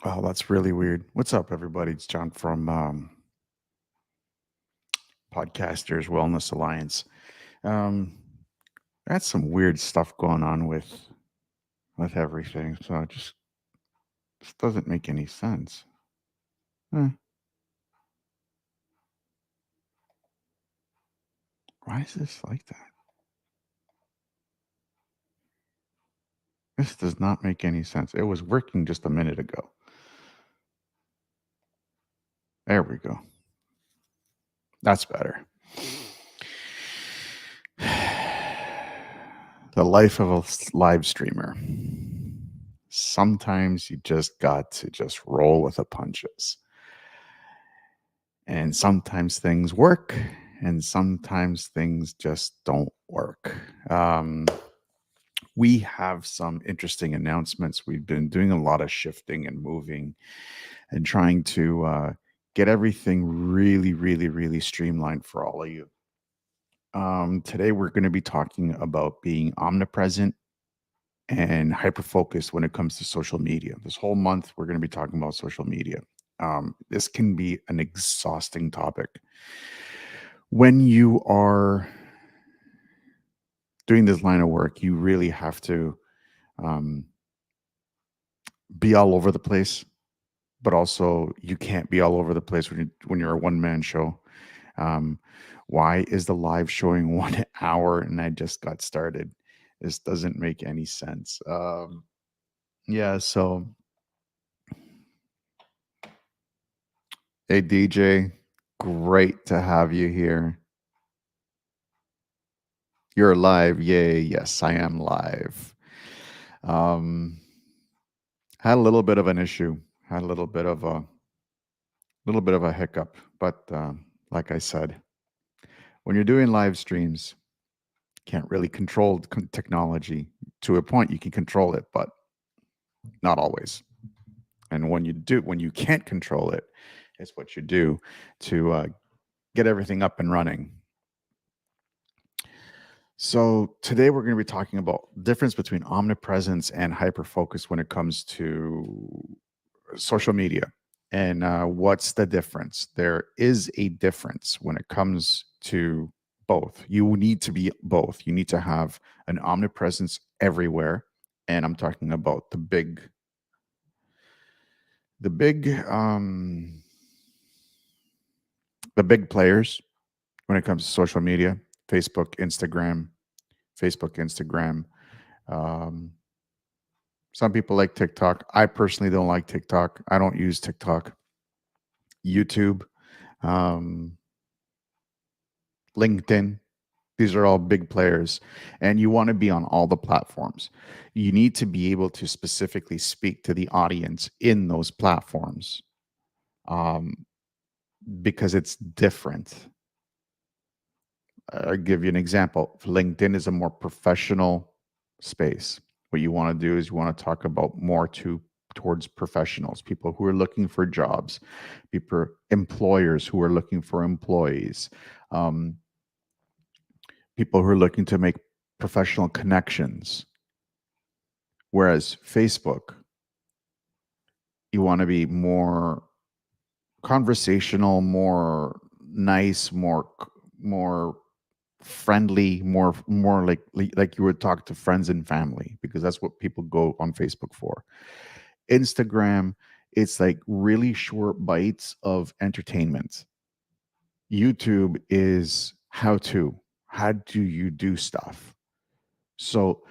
Oh, that's really weird. What's up, everybody? It's John from Podcasters Wellness Alliance. Um, that's some weird stuff going on with everything. So it just doesn't make any sense. Eh, why is this like that? This does not make any sense. It was working just a minute ago. There we go. That's better. The life of a live streamer. Sometimes you just got to just roll with the punches. And sometimes things work, and sometimes things just don't work. We have some interesting announcements. We've been doing a lot of shifting and moving and trying to get everything really, really, really streamlined for all of you. Today, we're going to be talking about being omnipresent and hyper focused when it comes to social media. This whole month, we're going to be talking about social media. This can be an exhausting topic. When you are doing this line of work, you really have to um, be all over the place, but also you can't be all over the place when you're a one man show. Um, why is the live showing 1 hour and I just got started? This doesn't make any sense. Yeah, so hey DJ, great to have you here. You're live, yay! Yes, I am live. Um, had a little bit of an issue. Had a little bit of a hiccup, but like I said, when you're doing live streams, can't really control technology. To a point, you can control it, but not always. And when you can't control it, it's what you do to get everything up and running. So today we're going to be talking about the difference between omnipresence and hyperfocus when it comes to social media. And what's the difference? There is a difference when it comes to both. You need to be both. You need to have an omnipresence everywhere. And I'm talking about the big, the big players when it comes to social media: Facebook, Instagram. Um, some people like TikTok. I personally don't like TikTok. I don't use TikTok. YouTube, um, LinkedIn. These are all big players, and you want to be on all the platforms. You need to be able to specifically speak to the audience in those platforms, um, because it's different. I'll give you an example. LinkedIn is a more professional space. What you want to do is you want to talk about more towards professionals, people who are looking for jobs, people, employers who are looking for employees, um, people who are looking to make professional connections. Whereas Facebook, you want to be more conversational, more nice, more friendly, more like you would talk to friends and family, because that's what people go on Facebook for. Instagram, it's like really short bites of entertainment. YouTube is how to. How do you do stuff? So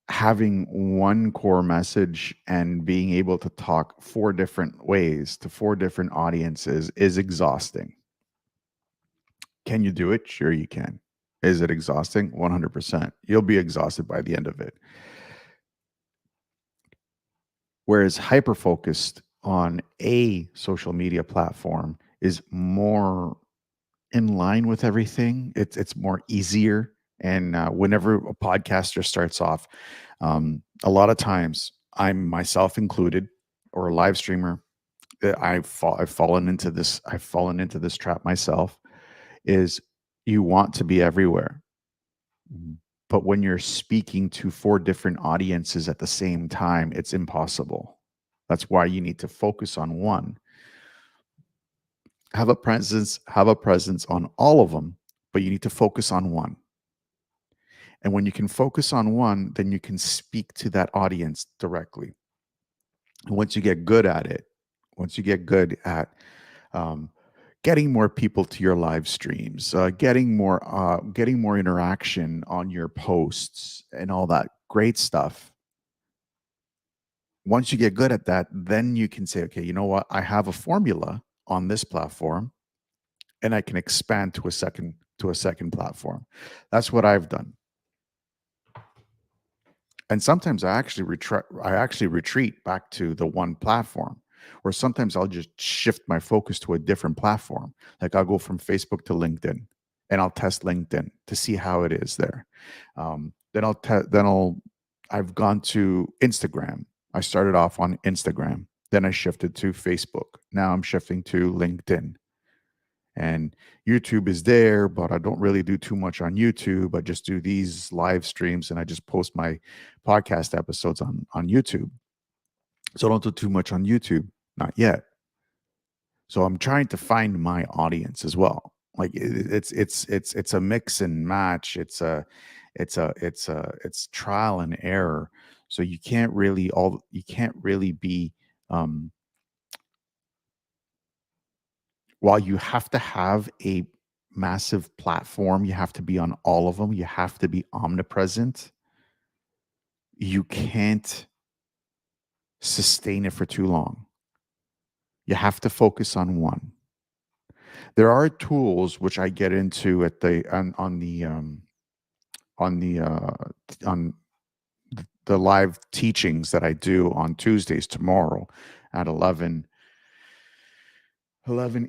having one core message and being able to talk four different ways to four different audiences is exhausting. Can you do it? Sure, you can. Is it exhausting? 100%. You'll be exhausted by the end of it. Whereas hyper focused on a social media platform is more in line with everything. It's more easier. And whenever a podcaster starts off, a lot of times, I'm myself included, or a live streamer, I've fallen into this. I've fallen into this trap myself. Is you want to be everywhere, but when you're speaking to four different audiences at the same time, it's impossible. That's why you need to focus on one. Have a presence on all of them, but you need to focus on one. And when you can focus on one, then you can speak to that audience directly. And once you get good at it, once you get good at um, getting more people to your live streams, getting more interaction on your posts, and all that great stuff. Once you get good at that, then you can say, okay, you know what? I have a formula on this platform, and I can expand to a second platform. That's what I've done. And sometimes I actually retreat back to the one platform, or sometimes I'll just shift my focus to a different platform. Like I'll go from Facebook to LinkedIn, and I'll test LinkedIn to see how it is there. Then I've gone to Instagram. I started off on Instagram, then I shifted to Facebook. Now I'm shifting to LinkedIn. And YouTube is there, but I don't really do too much on YouTube. I just do these live streams, and I just post my podcast episodes on YouTube. So I don't do too much on YouTube, not yet. So I'm trying to find my audience as well. Like it's a mix and match. It's trial and error. So you can't really be um while you have to have a massive platform, you have to be on all of them, you have to be omnipresent, you can't sustain it for too long. You have to focus on one. There are tools which I get into at the on the on the live teachings that I do on Tuesdays tomorrow at 11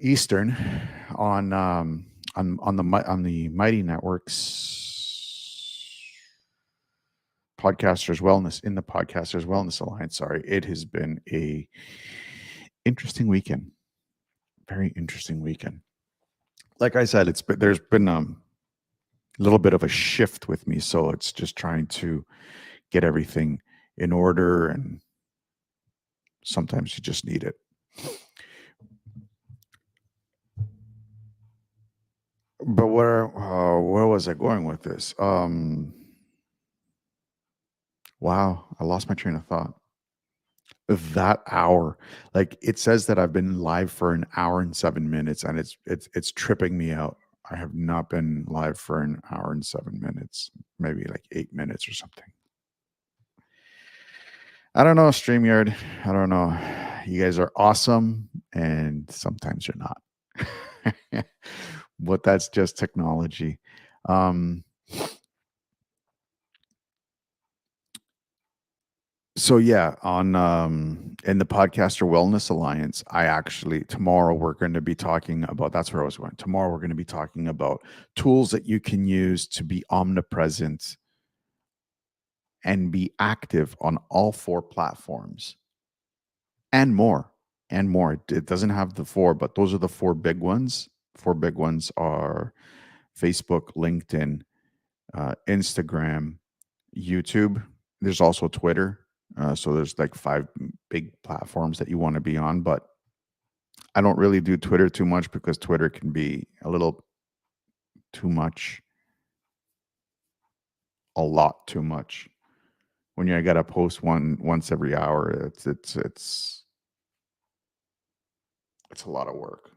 Eastern on the Mighty Networks Podcasters Wellness in the Podcasters Wellness Alliance. Sorry, it has been a interesting weekend, very interesting weekend. Like I said, there's been a little bit of a shift with me, so it's just trying to get everything in order, and sometimes you just need it. But where was I going with this? Wow, I lost my train of thought. That hour, like it says that I've been live for an hour and 7 minutes, and it's tripping me out. I have not been live for an hour and 7 minutes, maybe like 8 minutes or something. I don't know, StreamYard. I don't know. You guys are awesome, and sometimes you're not. But that's just technology. Um, So yeah, on in the Podcaster Wellness Alliance, I actually tomorrow we're going to be talking about that's where I was going. Tomorrow we're going to be talking about tools that you can use to be omnipresent and be active on all four platforms and more and more. It doesn't have the four, but those are the four big ones. Four big ones are Facebook, LinkedIn, Instagram, YouTube. There's also Twitter. So there's like five big platforms that you want to be on, but I don't really do Twitter too much because Twitter can be a little too much, a lot too much. When you got to post once every hour, it's a lot of work.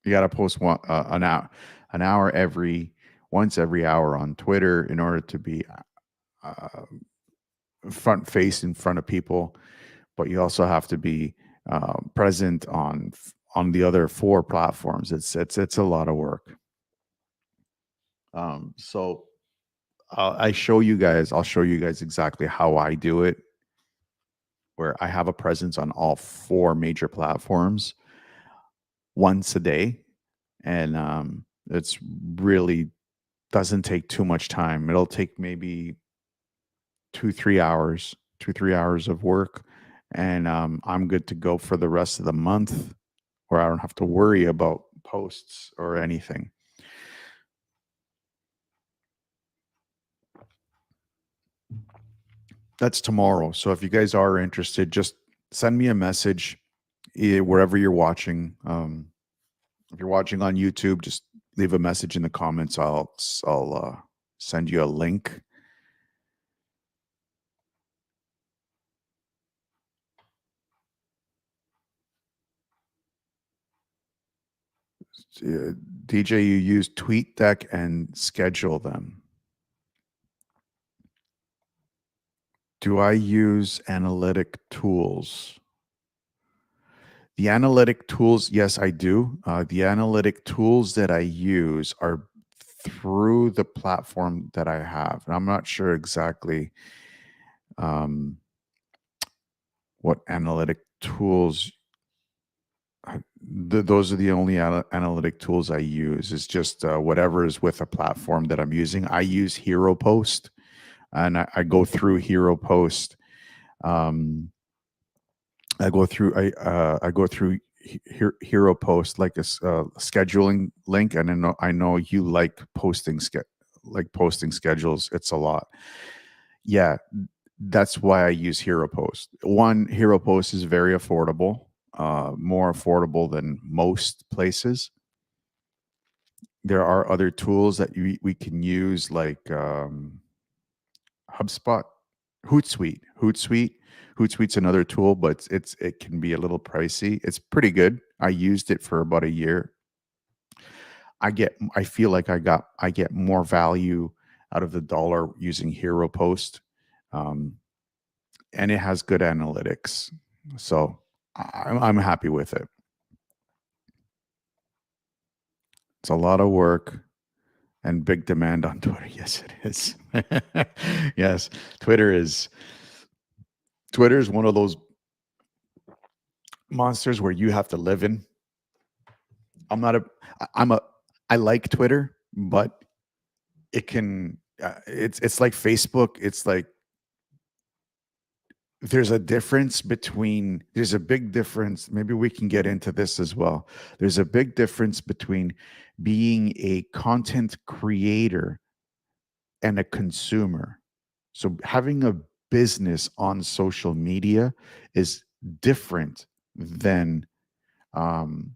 You got to post an hour every once every hour on Twitter in order to be uh, front face in front of people, but you also have to be present on the other four platforms. It's a lot of work. So I show you guys. I'll show you guys exactly how I do it, where I have a presence on all four major platforms once a day, and it's really doesn't take too much time. It'll take maybe 2 3 hours of work, and I'm good to go for the rest of the month, where I don't have to worry about posts or anything. That's tomorrow. So if you guys are interested, just send me a message wherever you're watching. If you're watching on YouTube, just leave a message in the comments. I'll send you a link. DJ, you use TweetDeck and schedule them. Do I use analytic tools? The analytic tools, yes, I do. The analytic tools that I use are through the platform that I have. And I'm not sure exactly um, what analytic tools. Those are the only analytic tools I use. It's just whatever is with a platform that I'm using. I use Hero Post, and I go through Hero Post. Um, I go through Hero Post like a scheduling link, and I know you like posting schedules. It's a lot. Yeah, that's why I use Hero Post. One, Hero Post is very affordable, more affordable than most places. There are other tools that we can use like HubSpot, Hootsuite, Hootsuite. Hootsuite's another tool, but it can be a little pricey. It's pretty good. I used it for about a year. I feel like I get more value out of the dollar using Hero Post, um, and it has good analytics. So I'm happy with it. It's a lot of work and big demand on Twitter. Yes, it is. Yes, Twitter is Twitter is one of those monsters where you have to live in. I'm not a I'm a I like Twitter, but it can it's like Facebook. It's like there's a big difference. Maybe we can get into this as well. There's a big difference between being a content creator and a consumer. So having a business on social media is different than um,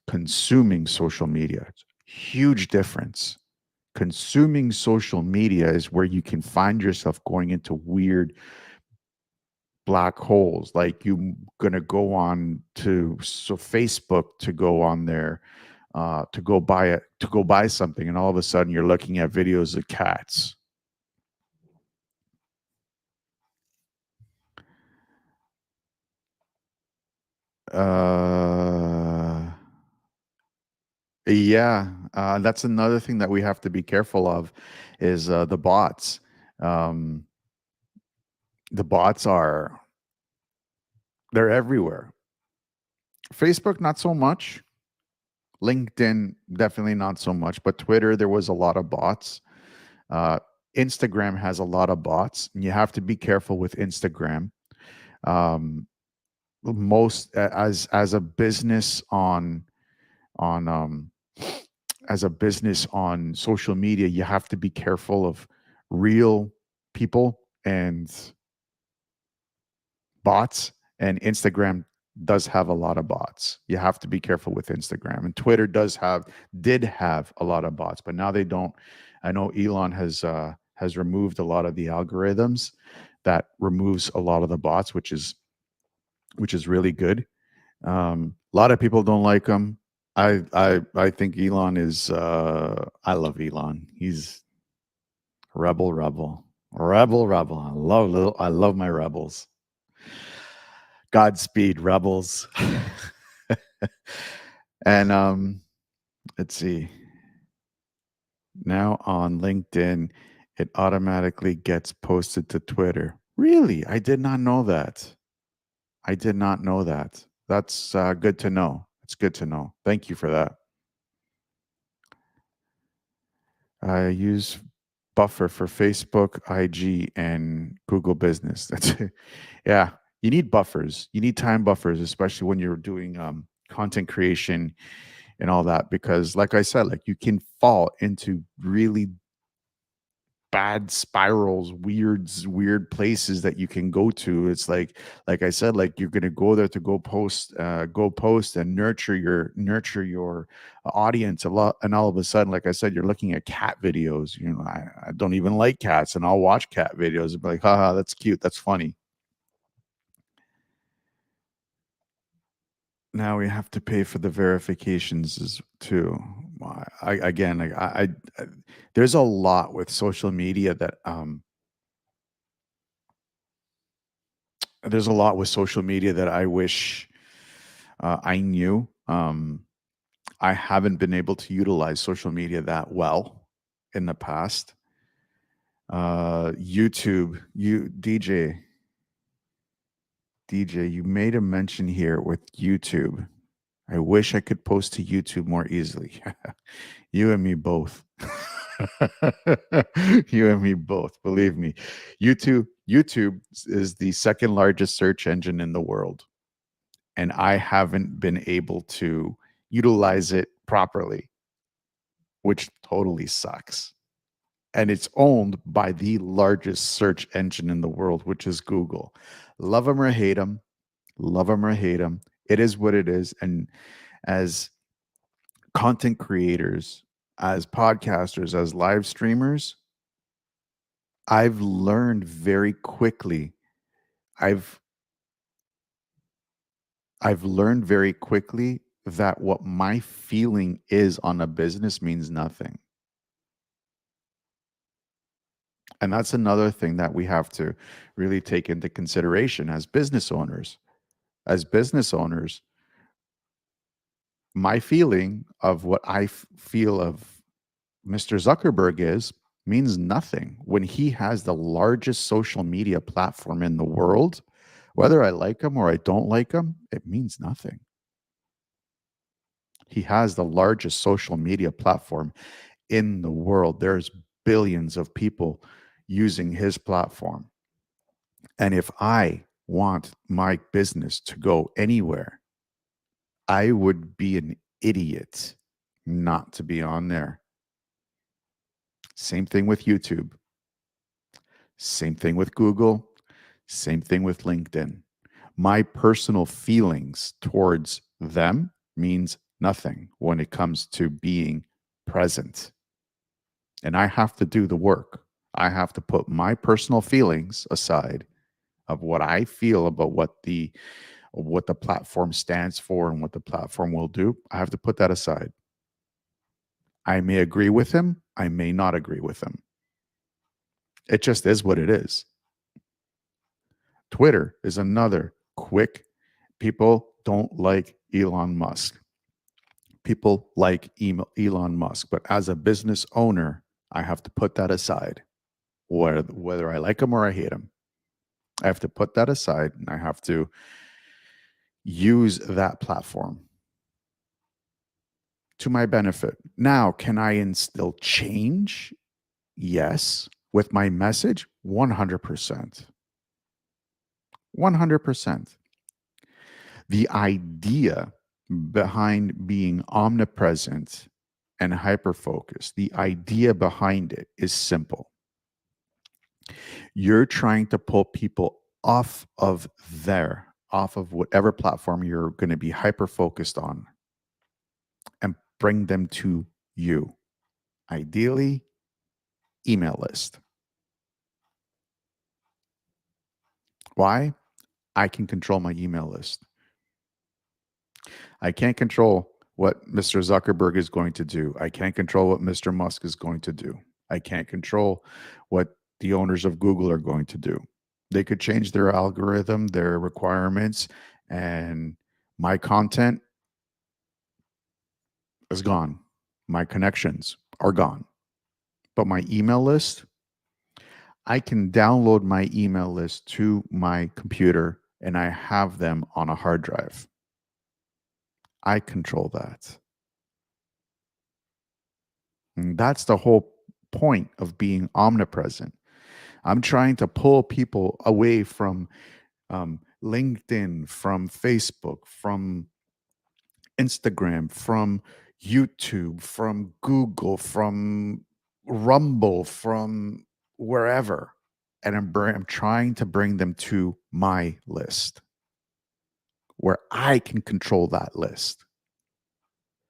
consuming social media. Huge difference. Consuming social media is where you can find yourself going into weird black holes. Like you gonna go on to Facebook to go on there to go buy something, and all of a sudden you're looking at videos of cats. Uh, yeah, that's another thing that we have to be careful of is the bots. Um, the bots are they're everywhere. Facebook, not so much. LinkedIn, definitely not so much. But Twitter, there was a lot of bots. Uh, Instagram has a lot of bots, and you have to be careful with Instagram. Um, as a business on as a business on social media, you have to be careful of real people and bots. And Instagram does have a lot of bots. You have to be careful with Instagram. And Twitter did have a lot of bots, but now they don't. I know Elon has removed a lot of the algorithms that removes a lot of the bots, which is really good. A lot of people don't like him. I think Elon is I love Elon. He's rebel. I love my rebels. Godspeed, rebels. And let's see. Now on LinkedIn, it automatically gets posted to Twitter. Really? I did not know that. I did not know that. That's good to know. It's good to know. Thank you for that. I use Buffer for Facebook, IG, and Google Business. That's it. Yeah. You need buffers. You need time buffers, especially when you're doing content creation and all that, because, like I said, like you can fall into really bad spirals, weird places that you can go to. It's like I said, like you're gonna go there to go post and nurture your audience a lot, and all of a sudden, like I said, you're looking at cat videos. You know, I don't even like cats, and I'll watch cat videos and be like, haha, that's cute, that's funny. Now we have to pay for the verifications as too. I again, like I there's a lot with social media that there's a lot with social media that I wish I knew. I haven't been able to utilize social media that well in the past. YouTube, DJ, you made a mention here with YouTube. I wish I could post to YouTube more easily. You and me both. You and me both. Believe me. YouTube is the second largest search engine in the world, and I haven't been able to utilize it properly, which totally sucks. And it's owned by the largest search engine in the world, which is Google. Love them or hate them, love them or hate them. It is what it is. And as content creators, as podcasters, as live streamers, I've learned very quickly. I've I've learned very quickly that what my feeling is on a business means nothing. And that's another thing that we have to really take into consideration as business owners. As business owners, my feeling of what feel of Mr. Zuckerberg is means nothing when he has the largest social media platform in the world. Whether I like him or I don't like him, it means nothing. He has the largest social media platform in the world. There's billions of people using his platform. And if I want my business to go anywhere, I would be an idiot not to be on there. Same thing with YouTube. Same thing with Google. Same thing with LinkedIn. My personal feelings towards them means nothing when it comes to being present. And I have to do the work. I have to put my personal feelings aside of what I feel about what the platform stands for and what the platform will do. I have to put that aside. I may agree with him, I may not agree with him. It just is what it is. Twitter is another quick. People don't like Elon Musk. People like Elon Musk, but as a business owner, I have to put that aside. Whether I like him or I hate him, I have to put that aside and I have to use that platform to my benefit. Now, can I instill change? Yes. With my message, 100%. 100%. The idea behind being omnipresent and hyper focused, the idea behind it is simple. You're trying to pull people off of whatever platform you're going to be hyper focused on and bring them to you. Ideally, email list. Why? I can control my email list. I can't control what Mr. Zuckerberg is going to do. I can't control what Mr. Musk is going to do. I can't control what the owners of Google are going to do. They could change their algorithm, their requirements, and my content is gone. My connections are gone. But my email list, I can download my email list to my computer and I have them on a hard drive. I control that. And that's the whole point of being omnipresent. I'm trying to pull people away from LinkedIn, from Facebook, from Instagram, from YouTube, from Google, from Rumble, from wherever. And I'm trying to bring them to my list where I can control that list.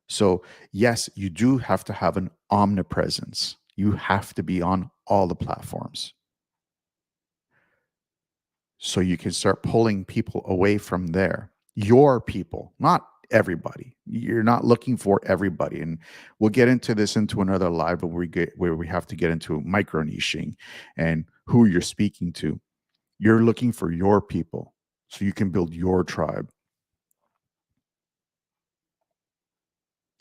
So, yes, you do have to have an omnipresence. You have to be on all the platforms. So you can start pulling people away from there. Your people, not everybody. You're not looking for everybody. And we'll get into this into another live, but where we have to get into micro niching and who you're speaking to. You're looking for your people so you can build your tribe.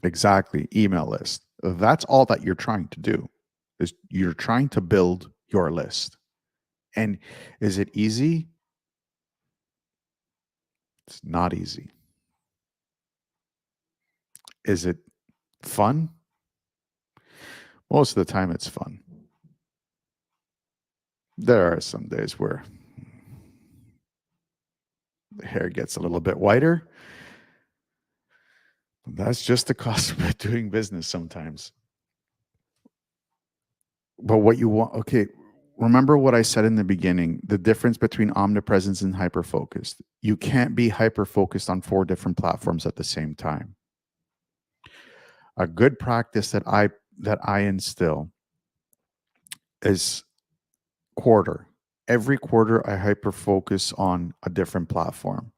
Exactly. Email list. That's all that you're trying to do is you're trying to build your list. And is it easy? It's not easy. Is it fun? Most of the time it's fun. There are some days where the hair gets a little bit whiter. That's just the cost of doing business sometimes. But what you want, okay, remember what I said in the beginning, the difference between omnipresence and hyper focused. You can't be hyper focused on 4 different platforms at the same time. A good practice that I instill is quarter. Every quarter I hyper focus on a different platform.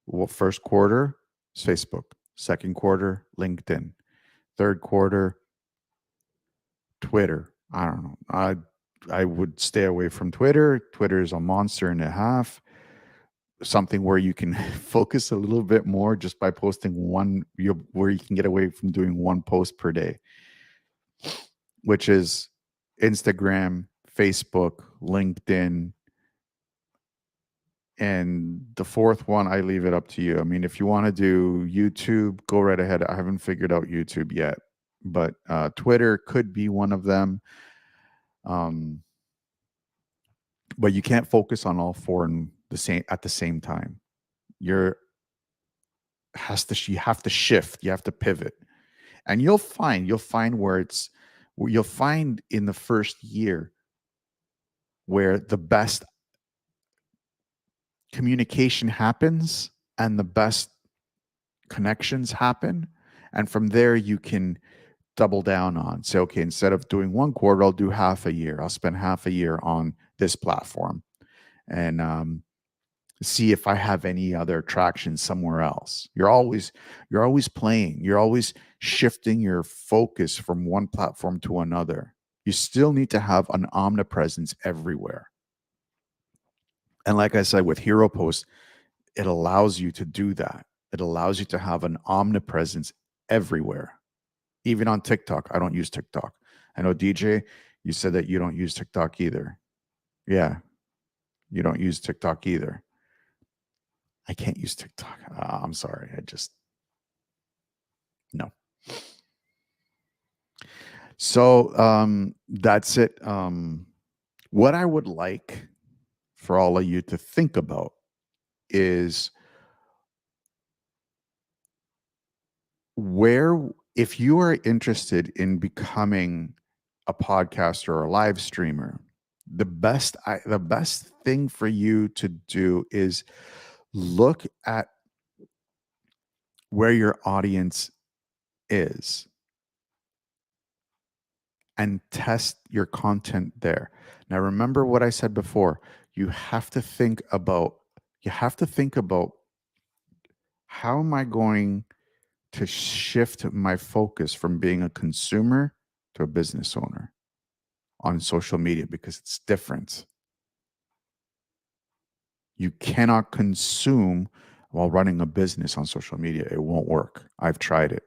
Well, first quarter is Facebook, second quarter LinkedIn, third quarter Twitter. I don't know. I would stay away from Twitter. Twitter is a monster and a half. Something where you can focus a little bit more just by posting where you can get away from doing one post per day, which is Instagram, Facebook, LinkedIn, and the fourth one, I leave it up to you. I mean, if you want to do YouTube, go right ahead. I haven't figured out YouTube yet, but Twitter could be one of them. Um, but you can't focus on all 4 at the same time. You're you have to shift. You have to pivot, and you'll find where you'll find in the first year where the best communication happens and the best connections happen, and from there you can double down on. Say, okay, instead of doing one quarter, I'll do half a year. I'll spend half a year on this platform and see if I have any other traction somewhere else. You're always playing. You're always shifting your focus from one platform to another. You still need to have an omnipresence everywhere. And like I said, with Hero Post, it allows you to do that. It allows you to have an omnipresence everywhere. Even on TikTok. I don't use TikTok. I know DJ, you said that you don't use TikTok either. Yeah, you don't use TikTok either. I can't use TikTok. I'm sorry. No. So that's it. What I would like for all of you to think about is if you are interested in becoming a podcaster or a live streamer, the best thing for you to do is look at where your audience is and test your content there. Now remember what I said before. You have to think about how am I going to shift my focus from being a consumer to a business owner on social media, because it's different. You cannot consume while running a business on social media. It won't work. I've tried it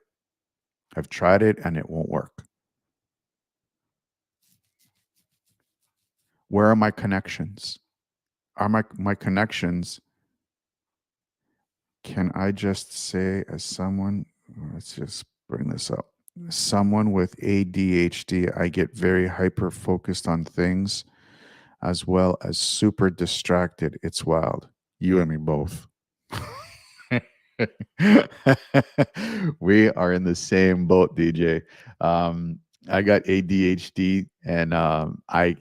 and it won't work. Where are my connections? Are my connections? Can I just say, as someone, let's just bring this up. Someone with ADHD, I get very hyper focused on things as well as super distracted. It's wild. You and me both. We are in the same boat, DJ. I got ADHD, and I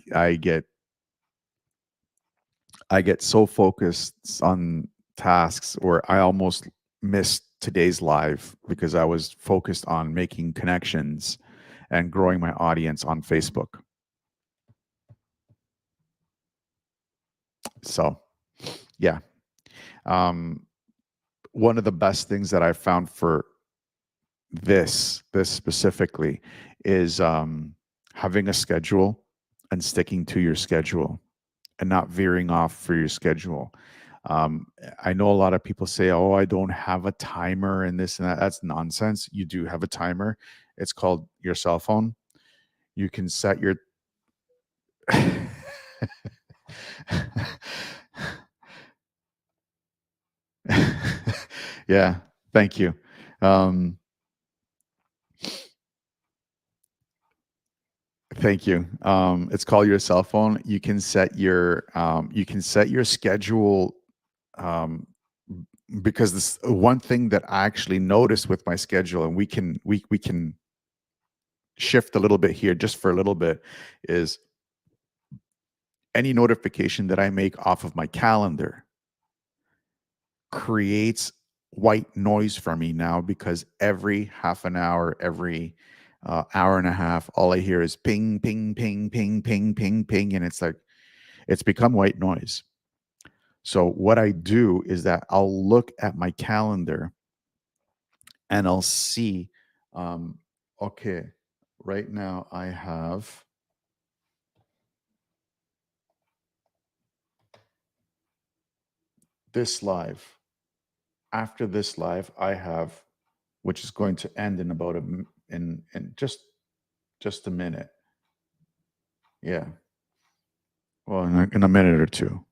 get so focused on tasks where I almost missed today's live because I was focused on making connections and growing my audience on Facebook. So, yeah. Um, One of the best things that I found for this specifically is having a schedule and sticking to your schedule and not veering off for your schedule. Um, I know a lot of people say, "Oh, I don't have a timer and this and that." That's nonsense. You do have a timer. It's called your cell phone. You can set your yeah, thank you. Um, Thank you. It's called your cell phone. You can set your schedule, um, because this one thing that I actually noticed with my schedule, and we can shift a little bit here just for a little bit, is any notification that I make off of my calendar creates white noise for me now, because every half an hour, every hour and a half, all I hear is ping, ping, ping, ping, ping, ping, ping, and it's like it's become white noise. So what I do is that I'll look at my calendar and I'll see, um, okay, right now I have this live. After this live, I have, which is going to end in about in just a minute. Yeah, well, in a minute or two.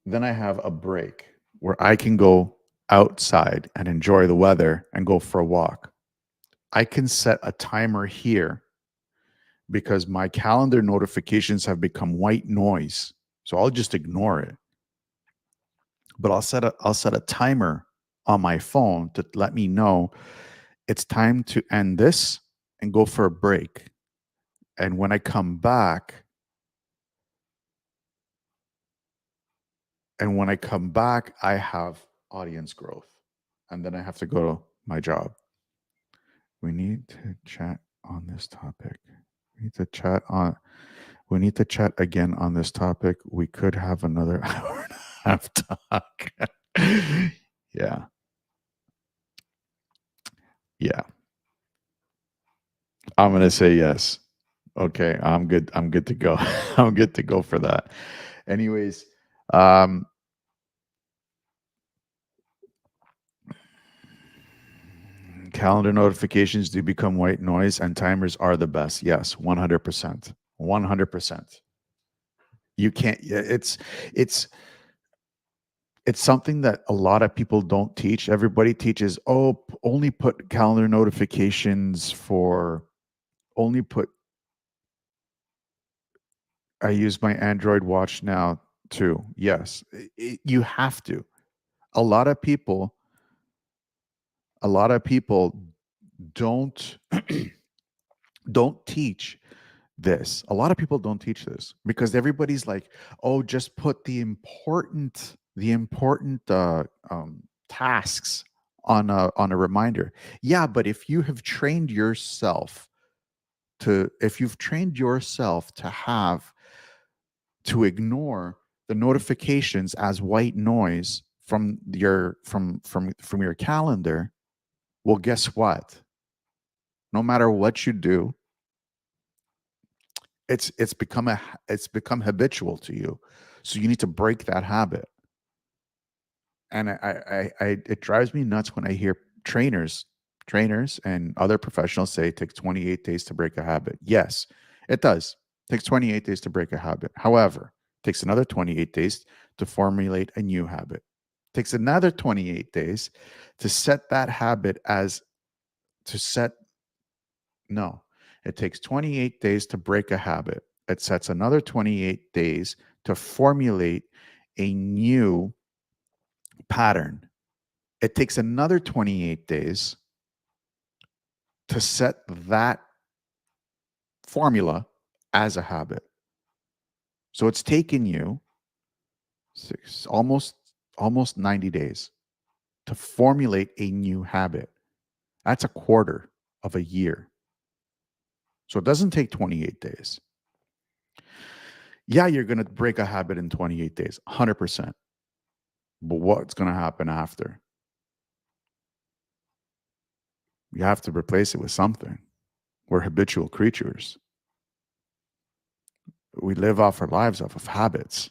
Then I have a break where I can go outside and enjoy the weather and go for a walk. I can set a timer here because my calendar notifications have become white noise. So I'll just ignore it. But I'll set a timer on my phone to let me know it's time to end this and go for a break. And when I come back, I have audience growth. And then I have to go to my job. We need to chat on this topic. We need to chat on We need to chat again on this topic. We could have another hour and a half talk. Yeah. Yeah. I'm going to say yes. Okay, I'm good. I'm good to go. I'm good to go for that. Anyways, um calendar notifications do become white noise and timers are the best. Yes, 100%. 100%. You can't it's it's something that a lot of people don't teach. Everybody teaches, "Oh, only put calendar notifications for only put." I use my Android watch now too. Yes, you have to. A lot of people, a lot of people don't don't teach this. A lot of people don't teach this because everybody's like, "Oh, just put the important tasks on a reminder." Yeah, but if you've trained yourself to have to ignore the notifications as white noise from your calendar, well, guess what? No matter what you do, it's become habitual to you. So you need to break that habit. And it drives me nuts when I hear trainers and other professionals say it takes 28 days to break a habit. Yes, it does. It takes 28 days to break a habit. However, it takes another 28 days to formulate a new habit. It takes another 28 days to set that habit as to set no. It takes 28 days to break a habit. It sets another 28 days to formulate a new pattern. It takes another 28 days to set that formula as a habit. So it's taken you almost 90 days to formulate a new habit. That's a quarter of a year. So it doesn't take 28 days. Yeah, you're going to break a habit in 28 days, 100%. But what's going to happen after? You have to replace it with something. We're habitual creatures. We live off our lives off of habits.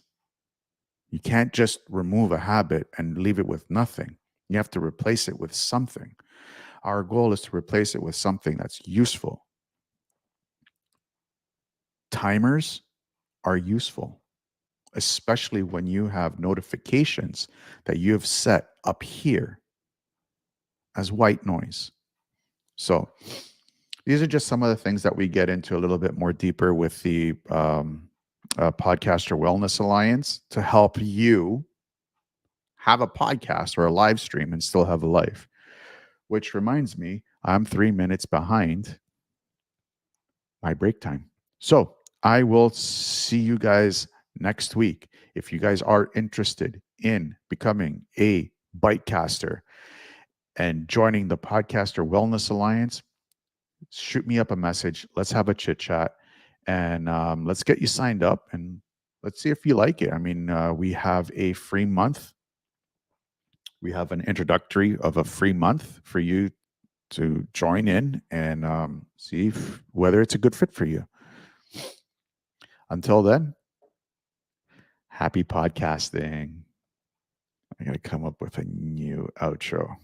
You can't just remove a habit and leave it with nothing. You have to replace it with something. Our goal is to replace it with something that's useful. Timers are useful, especially when you have notifications that you have set up here as white noise. So these are just some of the things that we get into a little bit more deeper with the Podcaster Wellness Alliance to help you have a podcast or a live stream and still have a life. Which reminds me, I'm 3 minutes behind my break time. So I will see you guys next week. If you guys are interested in becoming a bitecaster and joining the Podcaster Wellness Alliance, shoot me up a message. Let's have a chit chat and let's get you signed up and let's see if you like it. I mean, we have a free month. We have an introductory of a free month for you to join in and see whether it's a good fit for you. Until then, happy podcasting. I got to come up with a new outro.